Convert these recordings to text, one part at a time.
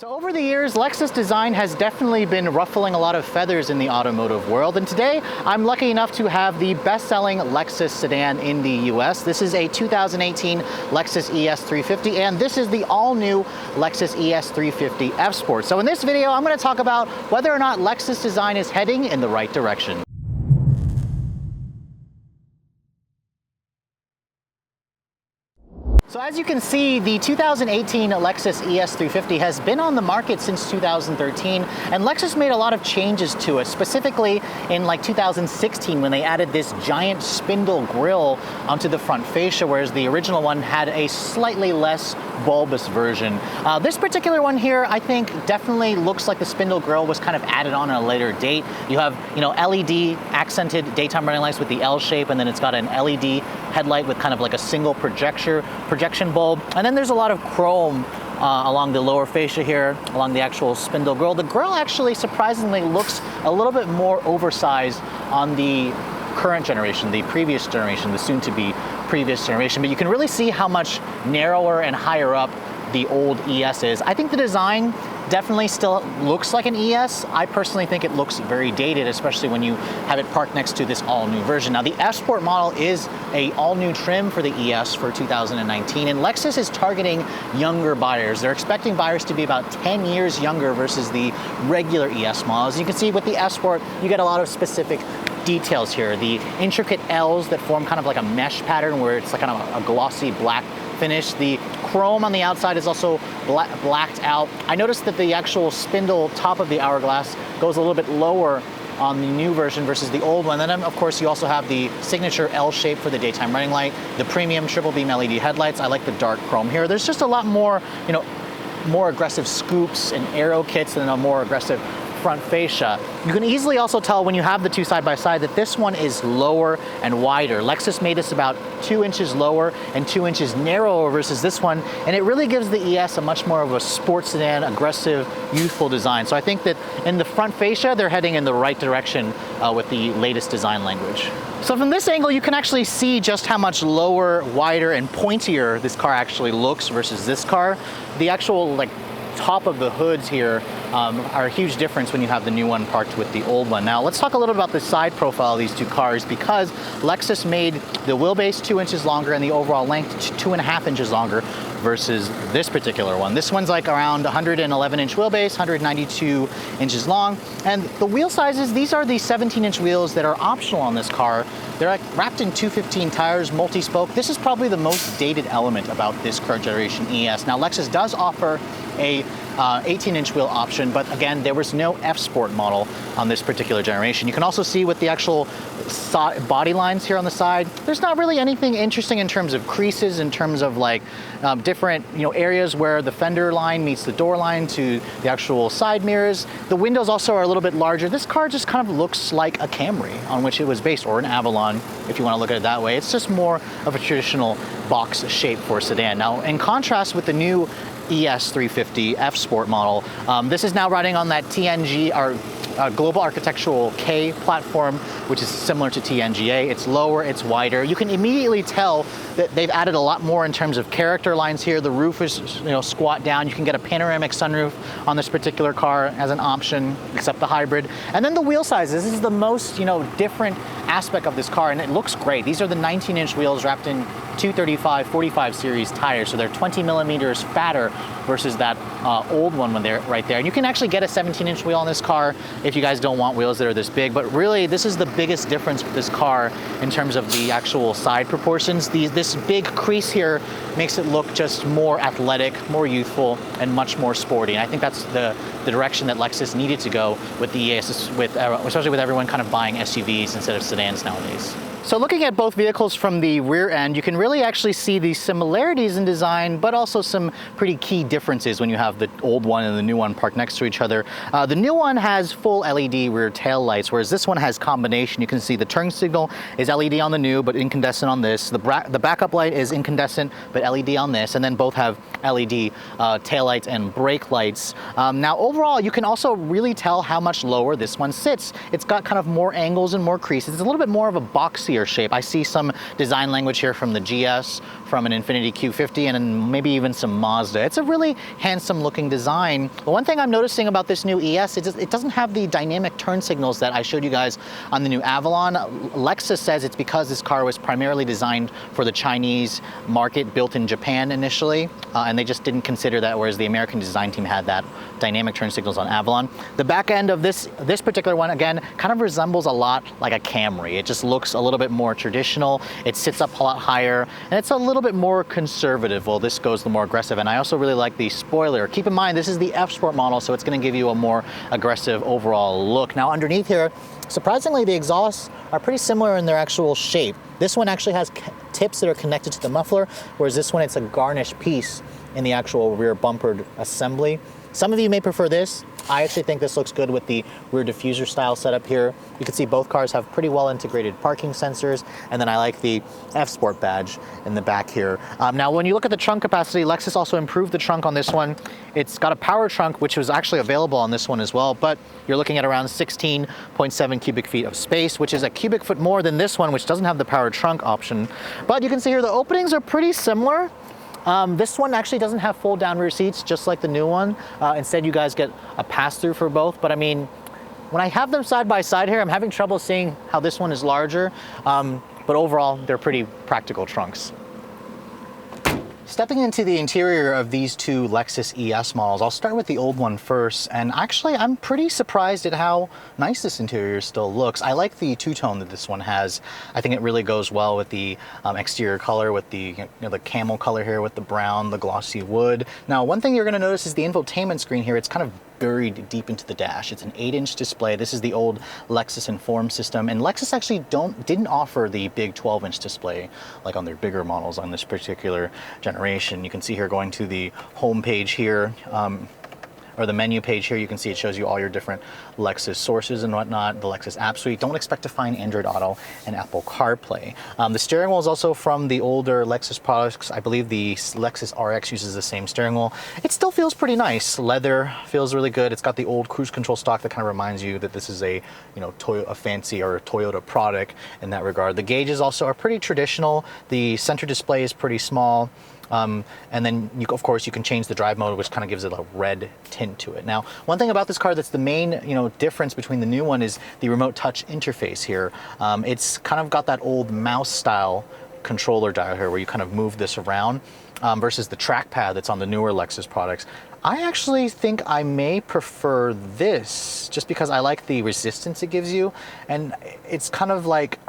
So over the years, Lexus design has definitely been ruffling a lot of feathers in the automotive world, and today I'm lucky enough to have the best-selling Lexus sedan in the US. This is a 2018 Lexus ES350, and this is the all-new Lexus ES350 F-Sport. So in this video, I'm going to talk about whether or not Lexus design is heading in the right direction. So as you can see, the 2018 Lexus ES350 has been on the market since 2013, and Lexus made a lot of changes to it, specifically in like 2016 when they added this giant spindle grille onto the front fascia, whereas the original one had a slightly less bulbous version. This particular one here, I think, definitely looks like the spindle grille was kind of added on at a later date. You have, LED accented daytime running lights with the L shape, and then it's got an LED headlight with kind of like a single projection bulb. And then there's a lot of chrome along the lower fascia here, along the actual spindle grille. The grille actually surprisingly looks a little bit more oversized on the current generation, the previous generation, the soon-to-be previous generation, but you can really see how much narrower and higher up the old ES is. I think the design definitely still looks like an ES. I personally think it looks very dated, especially when you have it parked next to this all-new version. Now, the F-Sport model is a all-new trim for the ES for 2019, and Lexus is targeting younger buyers. They're expecting buyers to be about 10 years younger versus the regular ES model. As you can see with the F-Sport, you get a lot of specific details here. The intricate L's that form kind of like a mesh pattern where it's like kind of a glossy black finish. The chrome on the outside is also blacked out. I noticed that the actual spindle top of the hourglass goes a little bit lower on the new version versus the old one. And then of course you also have the signature L shape for the daytime running light, the premium triple beam LED headlights. I like the dark chrome here. There's just a lot more, more aggressive scoops and aero kits than a more aggressive front fascia. You can easily also tell when you have the two side by side that this one is lower and wider. Lexus made this about 2 inches lower and 2 inches narrower versus this one, and it really gives the ES a much more of a sports sedan, aggressive, youthful design. So I think that in the front fascia, they're heading in the right direction with the latest design language. So from this angle, you can actually see just how much lower, wider, and pointier this car actually looks versus this car. The actual top of the hoods here are a huge difference when you have the new one parked with the old one. Now let's talk a little about the side profile of these two cars, because Lexus made the wheelbase 2 inches longer and the overall length 2.5 inches longer versus this particular one. This one's like around 111-inch wheelbase, 192 inches long, and the wheel sizes, these are the 17-inch wheels that are optional on this car. They're wrapped in 215 tires, multi-spoke. This is probably the most dated element about this current generation ES. Now Lexus does offer a 18-inch wheel option, but again, there was no F-Sport model on this particular generation. You can also see with the actual body lines here on the side, there's not really anything interesting in terms of creases, in terms of different areas where the fender line meets the door line to the actual side mirrors. The windows also are a little bit larger. This car just kind of looks like a Camry on which it was based, or an Avalon if you want to look at it that way. It's just more of a traditional box shape for a sedan. Now, in contrast with the new ES350 F-Sport model, this is now running on that TNG, or Global Architectural K platform, which is similar to TNGA. It's lower, it's wider. You can immediately tell that they've added a lot more in terms of character lines here. The roof is squat down. You can get a panoramic sunroof on this particular car as an option, except the hybrid. And then the wheel sizes. This is the most different aspect of this car, and it looks great. These are the 19-inch wheels wrapped in 235/45 series tires, so they're 20 millimeters fatter versus that old one when they're right there. And you can actually get a 17-inch wheel on this car if you guys don't want wheels that are this big, but really this is the biggest difference with this car in terms of the actual side proportions. This big crease here makes it look just more athletic, more youthful, and much more sporty. And I think that's the direction that Lexus needed to go with the ES, especially with everyone kind of buying SUVs instead of sedans nowadays. So looking at both vehicles from the rear end, you can really actually see the similarities in design, but also some pretty key differences when you have the old one and the new one parked next to each other. The new one has full LED rear tail lights, whereas this one has combination. You can see the turn signal is LED on the new, but incandescent on this. The backup light is incandescent, but LED on this, and then both have LED tail lights and brake lights. Now overall, you can also really tell how much lower this one sits. It's got kind of more angles and more creases. It's a little bit more of a boxy boxier shape. I see some design language here from the GS, from an Infiniti Q50, and then maybe even some Mazda. It's a really handsome looking design. But one thing I'm noticing about this new ES, it doesn't have the dynamic turn signals that I showed you guys on the new Avalon. Lexus says it's because this car was primarily designed for the Chinese market, built in Japan initially, and they just didn't consider that, whereas the American design team had that dynamic turn signals on Avalon. The back end of this particular one, again, kind of resembles a lot like a Camry. It just looks a little bit more traditional. It sits up a lot higher, and it's a little bit more conservative. Well, this goes the more aggressive, and I also really like the spoiler. Keep in mind, this is the F-Sport model, so it's going to give you a more aggressive overall look. Now, underneath here, surprisingly, the exhausts are pretty similar in their actual shape. This one actually has tips that are connected to the muffler, whereas this one, it's a garnished piece in the actual rear bumper assembly. Some of you may prefer this. I actually think this looks good with the rear diffuser style setup here. You can see both cars have pretty well integrated parking sensors, and then I like the F-Sport badge in the back here. Now, when you look at the trunk capacity, Lexus also improved the trunk on this one. It's got a power trunk, which was actually available on this one as well, but you're looking at around 16.7 cubic feet of space, which is a cubic foot more than this one, which doesn't have the power trunk option. But you can see here the openings are pretty similar. This one actually doesn't have fold down rear seats, just like the new one. Instead, you guys get a pass-through for both. But I mean, when I have them side by side here, I'm having trouble seeing how this one is larger. But overall, they're pretty practical trunks. Stepping into the interior of these two Lexus ES models, I'll start with the old one first, and actually I'm pretty surprised at how nice this interior still looks. I like the two-tone that this one has. I think it really goes well with the exterior color, with the the camel color here, with the brown, the glossy wood. Now, one thing you're going to notice is the infotainment screen here. It's kind of buried deep into the dash. It's an 8-inch display. This is the old Lexus Inform system, and Lexus actually didn't offer the big 12-inch display like on their bigger models on this particular generation. You can see here, going to the home page here, or the menu page here, you can see it shows you all your different Lexus sources and whatnot, the Lexus app suite. Don't expect to find Android Auto and Apple CarPlay. The steering wheel is also from the older Lexus products. I believe the Lexus RX uses the same steering wheel. It still feels pretty nice. Leather feels really good. It's got the old cruise control stock that kind of reminds you that this is a a fancy or a Toyota product in that regard. The gauges also are pretty traditional. The center display is pretty small. And then, of course, you can change the drive mode, which kind of gives it a red tint to it. Now, one thing about this car that's the main, difference between the new one is the remote touch interface here. It's kind of got that old mouse-style controller dial here, where you kind of move this around, versus the trackpad that's on the newer Lexus products. I actually think I may prefer this, just because I like the resistance it gives you, and it's kind of like,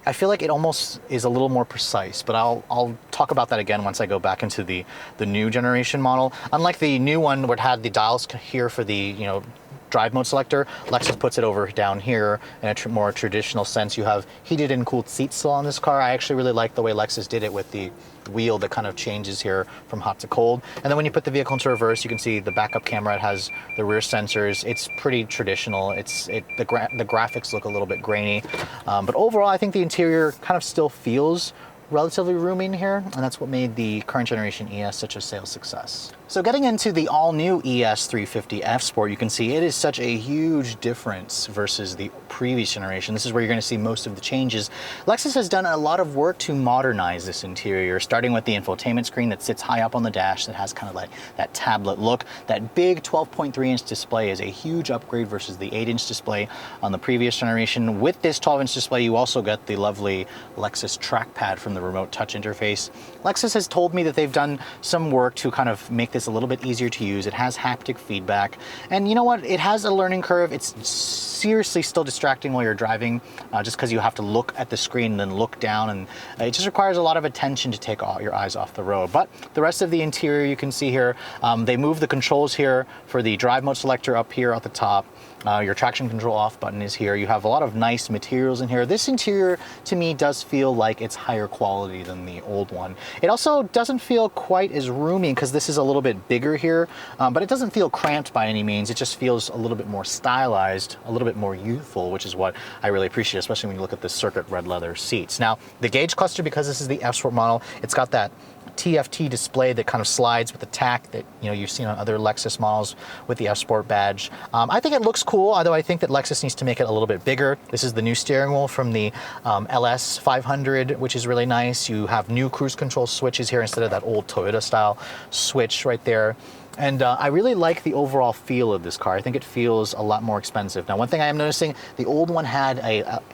I feel like it almost is a little more precise, but I'll talk about that again once I go back into the new generation model. Unlike the new one where it had the dials here for the drive mode selector, Lexus puts it over down here in a more traditional sense. You have heated and cooled seats still on this car. I actually really like the way Lexus did it with the wheel that kind of changes here from hot to cold. And then when you put the vehicle into reverse, you can see the backup camera. It has the rear sensors. It's pretty traditional. The graphics look a little bit grainy, but overall I think the interior kind of still feels relatively roomy in here, and that's what made the current generation ES such a sales success. So getting into the all-new ES350 F-Sport, you can see it is such a huge difference versus the previous generation. This is where you're going to see most of the changes. Lexus has done a lot of work to modernize this interior, starting with the infotainment screen that sits high up on the dash that has kind of like that tablet look. That big 12.3-inch display is a huge upgrade versus the 8-inch display on the previous generation. With this 12-inch display, you also get the lovely Lexus trackpad from the remote touch interface. Lexus has told me that they've done some work to kind of make this a little bit easier to use. It has haptic feedback, and you know what? It has a learning curve. It's seriously still distracting while you're driving, just because you have to look at the screen and then look down, and it just requires a lot of attention to take your eyes off the road. But the rest of the interior, you can see here, they move the controls here for the drive mode selector up here at the top. Your traction control off button is here. You have a lot of nice materials in here. This interior, to me, does feel like it's higher quality than the old one. It also doesn't feel quite as roomy because this is a little bit bigger here, but it doesn't feel cramped by any means. It just feels a little bit more stylized, a little bit more youthful, which is what I really appreciate, especially when you look at the circuit red leather seats. Now, the gauge cluster, because this is the F-Sport model, it's got that TFT display that kind of slides with the tack that you've seen on other Lexus models with the F-Sport badge. I think it looks cool, although I think that Lexus needs to make it a little bit bigger. This is the new steering wheel from the LS 500, which is really nice. You have new cruise control switches here instead of that old Toyota style switch right there. And I really like the overall feel of this car. I think it feels a lot more expensive. Now, one thing I am noticing, the old one had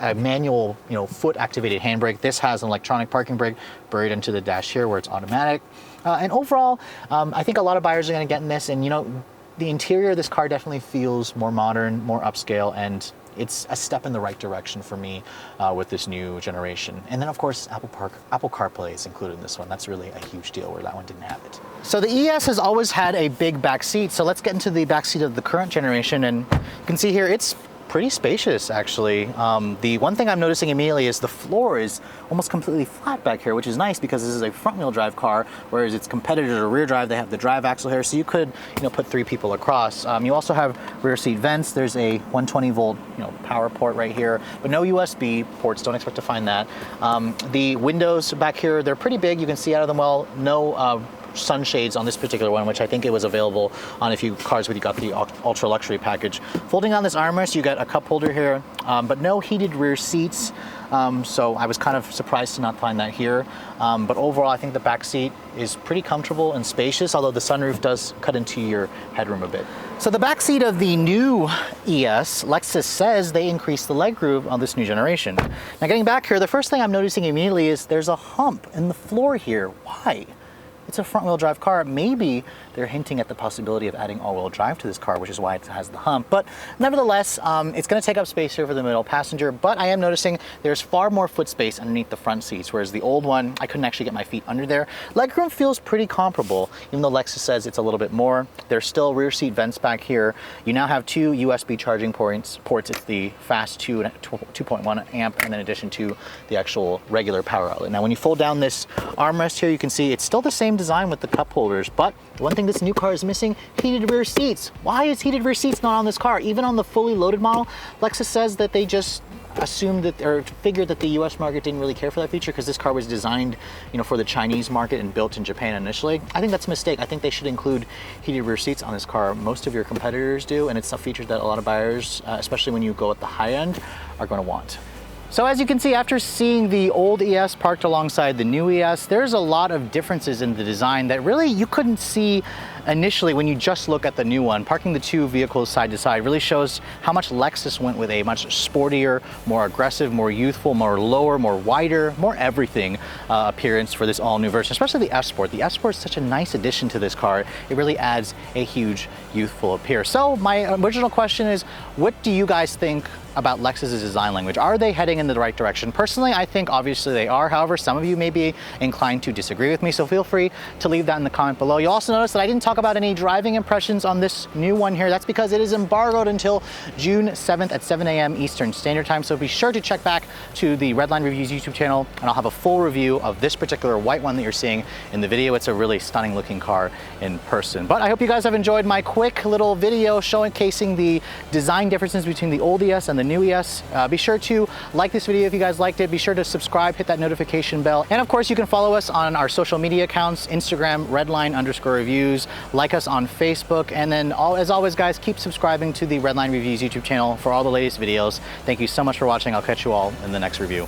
a manual, foot activated handbrake. This has an electronic parking brake buried into the dash here where it's automatic. And overall, I think a lot of buyers are gonna get in this, and the interior of this car definitely feels more modern, more upscale, and it's a step in the right direction for me with this new generation. And then of course, Apple CarPlay is included in this one. That's really a huge deal where that one didn't have it. So the ES has always had a big back seat. So let's get into the back seat of the current generation. And you can see here, it's pretty spacious actually. The one thing I'm noticing immediately is the floor is almost completely flat back here, which is nice because this is a front wheel drive car, whereas its competitors are rear drive. They have the drive axle here, so you could put 3 people across. You also have rear seat vents. There's a 120 volt power port right here, but no USB ports. Don't expect to find that. The windows back here, they're pretty big. You can see out of them well. No sunshades on this particular one, which I think it was available on a few cars when you got the ultra luxury package. Folding on this armrest, you got a cup holder here, but no heated rear seats. So I was kind of surprised to not find that here. But overall, I think the back seat is pretty comfortable and spacious, although the sunroof does cut into your headroom a bit. So the back seat of the new ES, Lexus says they increased the legroom on this new generation. Now getting back here, the first thing I'm noticing immediately is there's a hump in the floor here. Why? It's a front-wheel drive car. Maybe they're hinting at the possibility of adding all-wheel drive to this car, which is why it has the hump. But nevertheless, it's going to take up space here for the middle passenger, but I am noticing there's far more foot space underneath the front seats, whereas the old one, I couldn't actually get my feet under there. Legroom feels pretty comparable, even though Lexus says it's a little bit more. There's still rear seat vents back here. You now have 2 USB charging ports. It's the fast 2.1 amp, and in addition to the actual regular power outlet. Now, when you fold down this armrest here, you can see it's still the same design with the cup holders, but the one thing this new car is missing, heated rear seats. Why is heated rear seats not on this car? Even on the fully loaded model, Lexus says that they just assumed that, or figured that the US market didn't really care for that feature because this car was designed, for the Chinese market and built in Japan initially. I think that's a mistake. I think they should include heated rear seats on this car. Most of your competitors do, and it's a feature that a lot of buyers, especially when you go at the high end, are going to want. So as you can see, after seeing the old ES parked alongside the new ES, there's a lot of differences in the design that really you couldn't see initially when you just look at the new one. Parking the 2 vehicles side to side really shows how much Lexus went with a much sportier, more aggressive, more youthful, more lower, more wider, more everything appearance for this all new version, especially the F-Sport. The F-Sport is such a nice addition to this car. It really adds a huge youthful appeal. So my original question is, what do you guys think about Lexus's design language? Are they heading in the right direction? Personally, I think obviously they are. However, some of you may be inclined to disagree with me, so feel free to leave that in the comment below. You'll also notice that I didn't talk about any driving impressions on this new one here. That's because it is embargoed until June 7th at 7 a.m. Eastern Standard Time, so be sure to check back to the Redline Reviews YouTube channel, and I'll have a full review of this particular white one that you're seeing in the video. It's a really stunning looking car in person. But I hope you guys have enjoyed my quick little video showcasing the design differences between the old ES and the new ES. Be sure to like this video if you guys liked it. Be sure to subscribe, hit that notification bell. And of course, you can follow us on our social media accounts, Instagram, Redline_reviews, like us on Facebook, and then as always, guys, keep subscribing to the Redline Reviews YouTube channel for all the latest videos. Thank you so much for watching. I'll catch you all in the next review.